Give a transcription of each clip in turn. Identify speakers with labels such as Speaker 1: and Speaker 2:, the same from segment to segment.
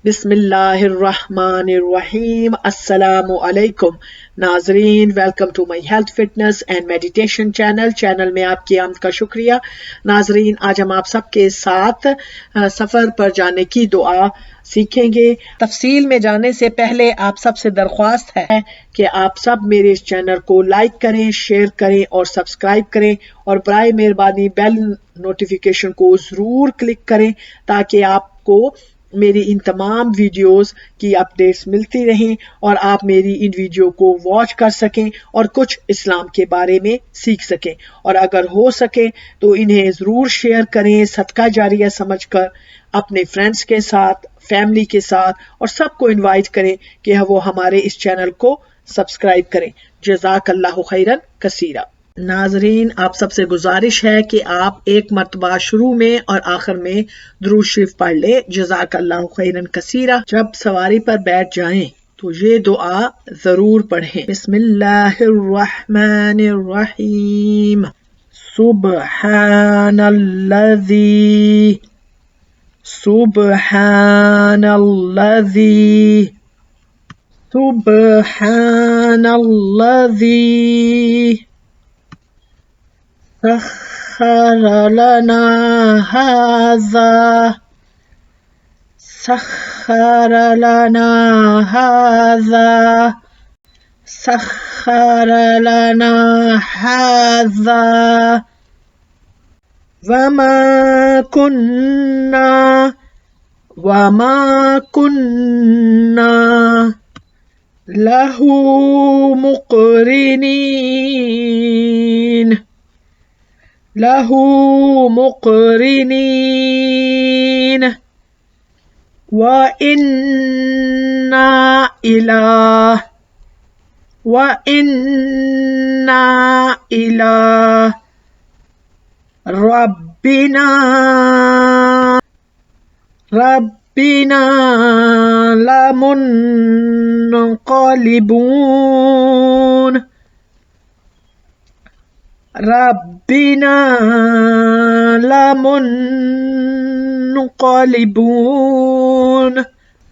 Speaker 1: بسم اللہ الرحمن الرحیم۔ السلام علیکم ناظرین، welcome to my health fitness and meditation channel میں آپ کی آمد کا شکریہ۔ ناظرین، آج ہم آپ سب کے ساتھ سفر پر جانے کی دعا سیکھیں گے۔ تفصیل میں جانے سے پہلے آپ سب سے درخواست ہے کہ آپ سب میرے اس چینل کو لائک کریں، شیئر کریں اور سبسکرائب کریں، اور برائے مہربانی بیل نوٹیفیکیشن کو ضرور کلک کریں تاکہ آپ کو میری ان تمام ویڈیوز کی اپڈیٹس ملتی رہیں اور آپ میری ان ویڈیو کو واچ کر سکیں اور کچھ اسلام کے بارے میں سیکھ سکیں، اور اگر ہو سکے تو انہیں ضرور شیئر کریں صدقہ جاریہ سمجھ کر اپنے فرینڈس کے ساتھ، فیملی کے ساتھ، اور سب کو انوائٹ کریں کہ وہ ہمارے اس چینل کو سبسکرائب کریں۔ جزاک اللہ خیرن کثیرا۔ ناظرین، آپ سب سے گزارش ہے کہ آپ ایک مرتبہ شروع میں اور آخر میں درود شریف پڑھ لیں، جزاک اللہ خیرن کثیرا۔ جب سواری پر بیٹھ جائیں تو یہ دعا ضرور پڑھیں۔ بسم اللہ الرحمن الرحیم۔ سبحان الذی سبحان الذی سبحان الذی سخر لنا هذا سخر لنا هذا سخر لنا هذا وما كنا له مقرنين وإنا إلى ربنا لمنقلبون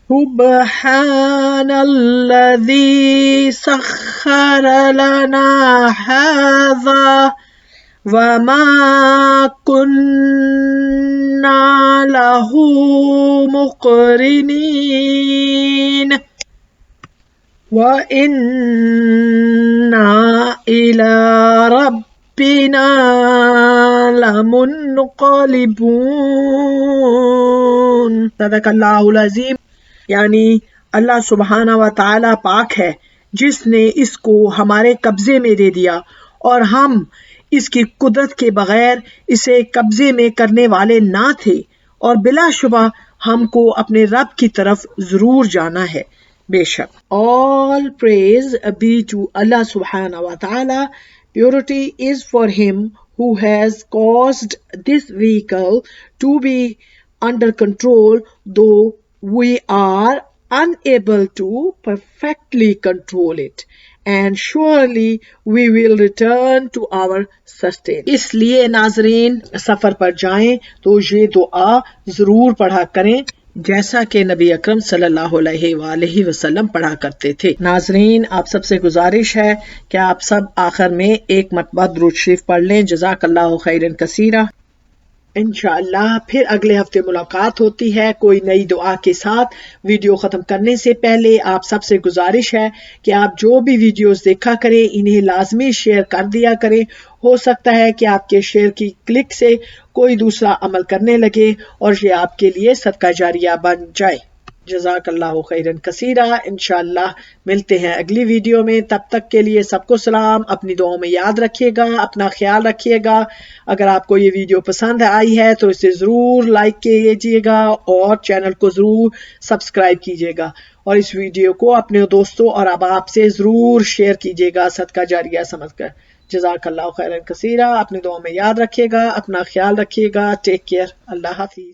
Speaker 1: سبحان الذي سخر لنا هذا وما كنا له مقرنين وإنا إلى ربنا لمنقلبون۔ صدق اللہ العظیم۔ یعنی اللہ سبحانہ و تعالی پاک ہے جس نے اس کو ہمارے قبضے میں دے دیا اور ہم اس کی قدرت کے بغیر اسے قبضے میں کرنے والے نہ تھے، اور بلا شبہ ہم کو اپنے رب کی طرف ضرور جانا ہے بے شک۔ All praise be to Allah subhanahu wa ta'ala. Purity is for him who has caused this vehicle to be under control, though we are unable to perfectly control it, and surely we will return to our sustainer. اس لیے ناظرین، سفر پر جائیں تو یہ دعا ضرور پڑھا کریں جیسا کہ نبی اکرم صلی اللہ علیہ وآلہ وسلم پڑھا کرتے تھے۔ ناظرین، آپ سب سے گزارش ہے کہ آپ سب آخر میں ایک مرتبہ درود شریف پڑھ لیں، جزاک اللہ خیرن کثیرا۔ انشاءاللہ پھر اگلے ہفتے ملاقات ہوتی ہے کوئی نئی دعا کے ساتھ۔ ویڈیو ختم کرنے سے پہلے آپ سب سے گزارش ہے کہ آپ جو بھی ویڈیوز دیکھا کریں انہیں لازمی شیئر کر دیا کریں۔ ہو سکتا ہے کہ آپ کے شیئر کی کلک سے کوئی دوسرا عمل کرنے لگے اور یہ آپ کے لیے صدقہ جاریہ بن جائے۔ جزاک اللہ خیرن کثیرا۔ انشاءاللہ ملتے ہیں اگلی ویڈیو میں، تب تک کے لیے سب کو سلام۔ اپنی دعاؤں میں یاد رکھیے گا، اپنا خیال رکھیے گا۔ اگر آپ کو یہ ویڈیو پسند آئی ہے تو اسے ضرور لائک کیجیے گا اور چینل کو ضرور سبسکرائب کیجیے گا، اور اس ویڈیو کو اپنے دوستوں اور احباب سے ضرور شیئر کیجیے گا صدقہ جاریہ سمجھ کر۔ جزاک اللہ خیرن کثیرا۔ اپنی دعاؤں میں یاد رکھیے گا، اپنا خیال رکھیے گا۔ Take care. اللہ حافظ۔